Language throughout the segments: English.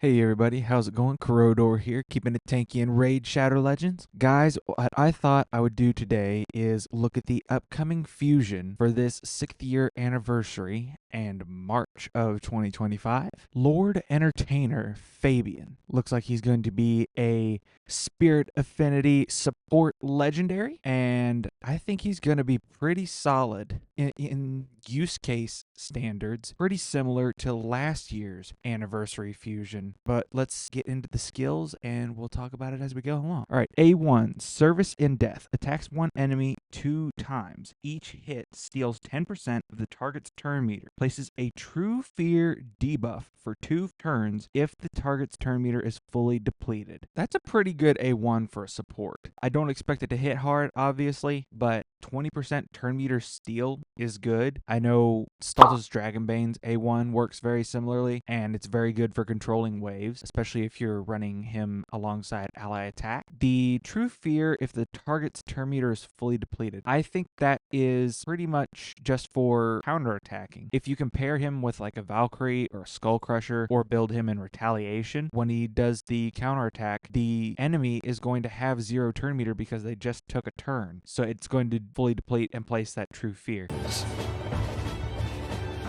Hey everybody, how's it going? Corrodor here, keeping it tanky in Raid Shadow Legends. Guys, what I thought I would do today is look at the upcoming fusion for this 6th year anniversary and March of 2025. Lord Entertainer Fabian. Looks like he's going to be a Spirit Affinity support legendary, and I think he's going to be pretty solid in use case standards, pretty similar to last year's anniversary fusion. But let's get into the skills and we'll talk about it as we go along. All right, A1, Service in Death. Attacks one enemy 2 times. Each hit steals 10% of the target's turn meter. Places a True Fear debuff for 2 turns if the target's turn meter is fully depleted. That's a pretty good A1 for a support. I don't expect it to hit hard, obviously, but 20% turn meter steal is good. I know Stultus Dragonbane's A1 works very similarly, and it's very good for controlling waves, especially if you're running him alongside ally attack. The True Fear, if the target's turn meter is fully depleted, I think that is pretty much just for counterattacking. If you compare him with like a Valkyrie or a Skull Crusher, or build him in Retaliation, when he does the counterattack, the enemy is going to have 0 turn meter because they just took a turn. So it's going to fully deplete and place that True Fear.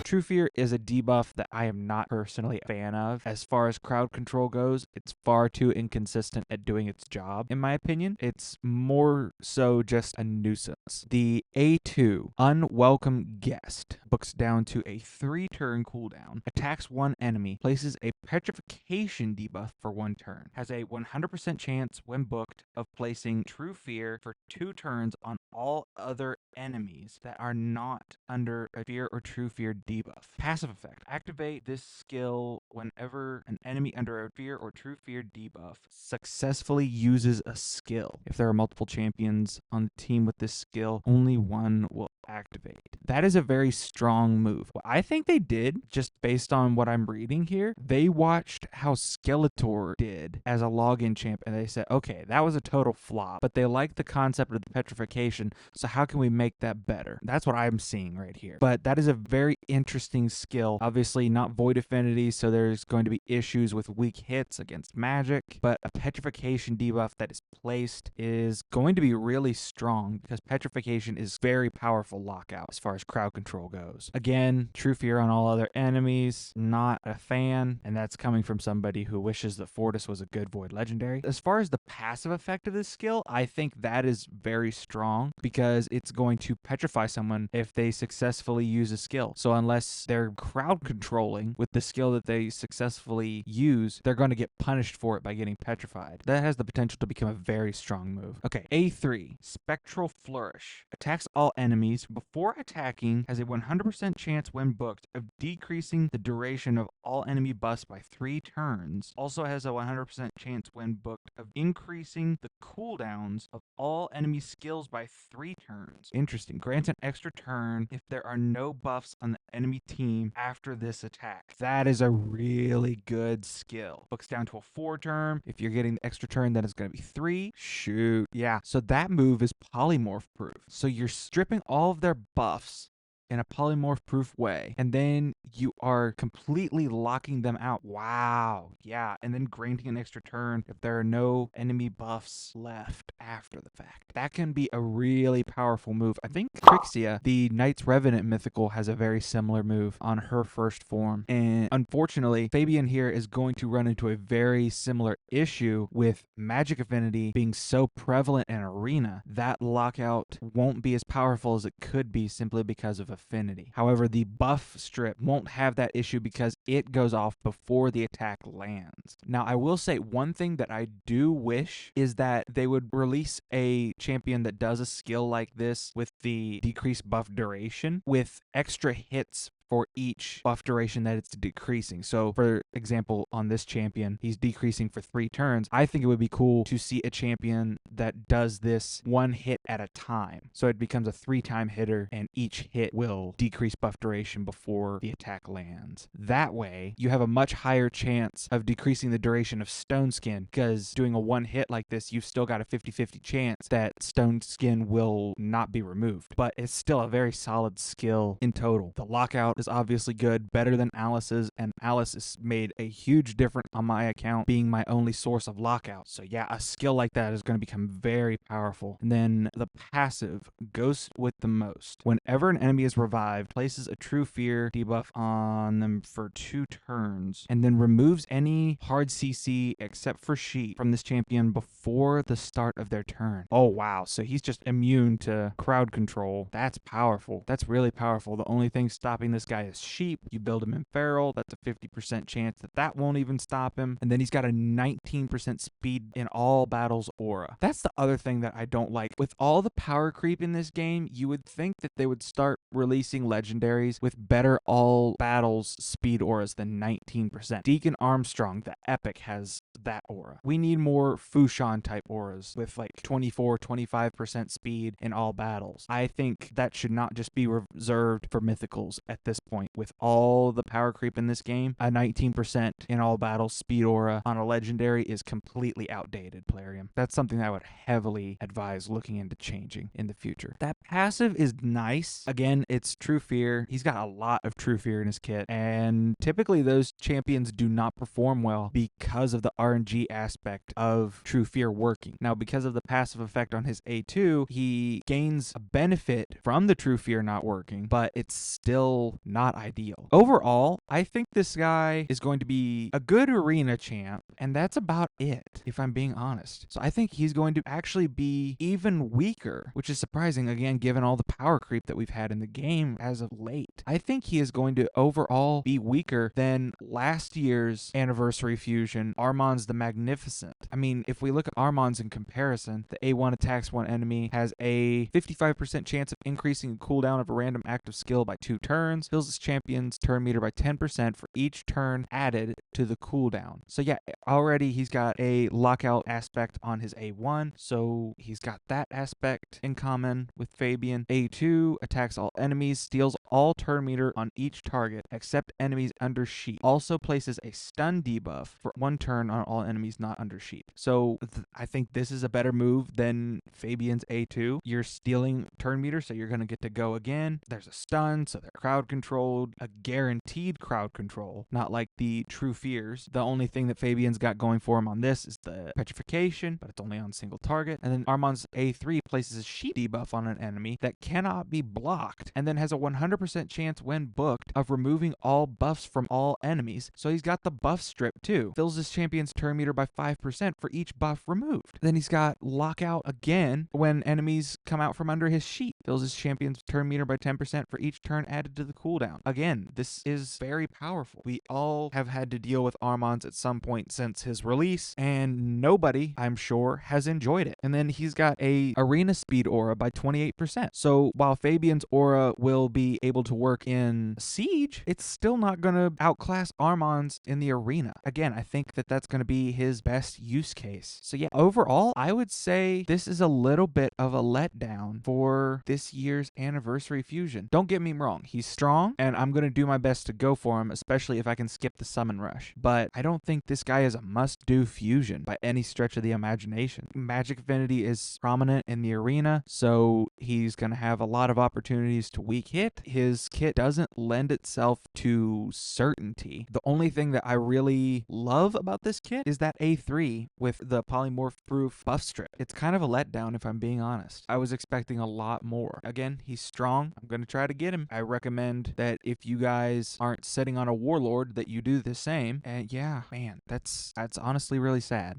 True Fear is a debuff that I am not personally a fan of. As far as crowd control goes, it's far too inconsistent at doing its job, in my opinion. It's more so just a nuisance. The A2, Unwelcome Guest, books down to a 3-turn cooldown, attacks one enemy, places a Petrification debuff for 1 turn, has a 100% chance when booked of placing True Fear for 2 turns on all other enemies that are not under a Fear or True Fear debuff. Passive effect. Activate this skill whenever an enemy under a Fear or True Fear debuff successfully uses a skill. If there are multiple champions on the team with this skill, only one will activate. That is a very strong move. What I think they did, just based on what I'm reading here, they watched how Skeletor did as a login champ and they said, okay, that was a total flop, but they like the concept of the petrification, so how can we make that better? That's what I'm seeing right here. But that is a very interesting skill. Obviously not void affinity, so there's going to be issues with weak hits against magic, but a petrification debuff that is placed is going to be really strong because petrification is very powerful lockout as far as crowd control goes. Again, True Fear on all other enemies, not a fan, and that's coming from somebody who wishes that Fortis was a good void legendary. As far as the passive effect of this skill, I think that is very strong because it's going to petrify someone if they successfully use a skill. So unless they're crowd controlling with the skill that they successfully use, they're going to get punished for it by getting petrified. That has the potential to become a very strong move. Okay, A3, Spectral Flourish. Attacks all enemies. Before attacking, has a 100% chance when booked of decreasing the duration of all enemy buffs by 3 turns. Also has a 100% chance when booked of increasing the cooldowns of all enemy skills by 3 turns. Interesting. Grants an extra turn if there are no buffs on the enemy team after this attack. That is a really good skill. Books down to a 4 turn. If you're getting the extra turn, then it's going to be 3. Shoot. Yeah. So that move is polymorph proof. So you're stripping all of their buffs in a polymorph proof way, and then you are completely locking them out. Wow. Yeah. And then granting an extra turn if there are no enemy buffs left after the fact. That can be a really powerful move. I think Trixia, the Knight's Revenant mythical, has a very similar move on her first form. And unfortunately, Fabian here is going to run into a very similar issue with magic affinity being so prevalent in Arena. That lockout won't be as powerful as it could be simply because of affinity. However, the buff strip won't have that issue because it goes off before the attack lands. Now, I will say one thing that I do wish is that they would release a champion that does a skill like this with the decreased buff duration with extra hits for each buff duration that it's decreasing. So, for example, on this champion, he's decreasing for 3 turns. I think it would be cool to see a champion that does this 1 hit at a time. So it becomes a 3-time hitter, and each hit will decrease buff duration before the attack lands. That way, you have a much higher chance of decreasing the duration of Stone Skin, because doing a 1 hit like this, you've still got a 50-50 chance that Stone Skin will not be removed. But it's still a very solid skill in total. The lockout is obviously good, better than Alice's, and Alice has made a huge difference on my account, being my only source of lockout. So yeah, a skill like that is going to become very powerful. And then the passive, Ghost with the Most. Whenever an enemy is revived, places a True Fear debuff on them for 2 turns, and then removes any hard CC except for Sheep from this champion before the start of their turn. Oh wow, so he's just immune to crowd control. That's powerful. That's really powerful. The only thing stopping this guy is Sheep. You build him in Feral, that's a 50% chance that that won't even stop him. And then he's got a 19% speed in all battles aura. That's the other thing that I don't like. With all the power creep in this game, you would think that they would start releasing legendaries with better all battles speed auras than 19%. Deacon Armstrong, the epic, has that aura. We need more Fushan type auras with like 24-25% speed in all battles. I think that should not just be reserved for mythicals at this point. With all the power creep in this game, a 19% in all battles speed aura on a legendary is completely outdated, Plarium. That's something I would heavily advise looking into changing in the future. That passive is nice. Again, it's True Fear. He's got a lot of True Fear in his kit, and typically those champions do not perform well because of the RNG aspect of True Fear working. Now, because of the passive effect on his A2, he gains a benefit from the True Fear not working, but it's still not ideal. Overall, I think this guy is going to be a good arena champ, and that's about it, if I'm being honest. So I think he's going to actually be even weaker, which is surprising, again, given all the power creep that we've had in the game as of late. I think he is going to overall be weaker than last year's Anniversary Fusion, Armanz the Magnificent. I mean, if we look at Armanz in comparison, the A1 attacks one enemy, has a 55% chance of increasing the cooldown of a random active skill by 2 turns, fills his champion's turn meter by 10% for each turn added to the cooldown. So yeah, already he's got a lockout aspect on his A1, so he's got that aspect in common with Fabian. A2 attacks all enemies, steals all turn meter on each target except enemies under Sheep. Also places a stun debuff for 1 turn on all enemies not under Sheep. So I think this is a better move than Fabian's A2. You're stealing turn meter, so you're going to get to go again. There's a stun, so they're crowd controlled, a guaranteed crowd control, not like the True Fears. The only thing that Fabian's got going for him on this is the petrification, but it's only on single target. And then Armanz A3 places a Sheep debuff on an enemy that cannot be blocked, and then has a 100% chance when booked of removing all buffs from all enemies. So he's got the buff strip too. Fills his champion's turn meter by 5% for each buff removed. Then he's got lockout again when enemies come out from under his Sheep. Fills his champion's turn meter by 10% for each turn added to the cooldown. Again, this is very powerful. We all have had to deal with Armanz at some point since his release, and nobody, I'm sure, has enjoyed it. And then he's got a arena speed aura by 28%. So while Fabian's aura will be able to work in Siege, it's still not going to outclass Armanz in the arena. Again, I think that that's going to be his best use case. So yeah, overall, I would say this is a little bit of a letdown for this year's Anniversary Fusion. Don't get me wrong, he's strong, and I'm going to do my best to go for him, especially if I can skip the summon rush. But I don't think this guy is a must-do fusion by any stretch of the imagination. Magic Affinity is prominent in the arena, so he's going to have a lot of opportunities to weak hit. His kit doesn't lend itself to certainty. The only thing that I really love about this kit is that A3 with the polymorph proof buff strip. It's kind of a letdown if I'm being honest. I was expecting a lot more. Again, he's strong. I'm going to try to get him. I recommend that if you guys aren't sitting on a warlord that you do the same. And yeah, man, that's honestly really sad.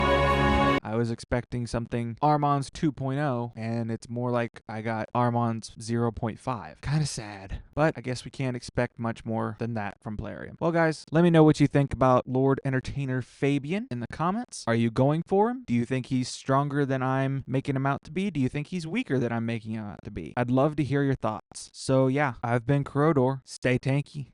I was expecting something Armanz 2.0, and it's more like I got Armanz 0.5. Kind of sad, but I guess we can't expect much more than that from Plarium. Well, guys, let me know what you think about Lord Entertainer Fabian in the comments. Are you going for him? Do you think he's stronger than I'm making him out to be? Do you think he's weaker than I'm making him out to be? I'd love to hear your thoughts. So yeah, I've been Corrodor. Stay tanky.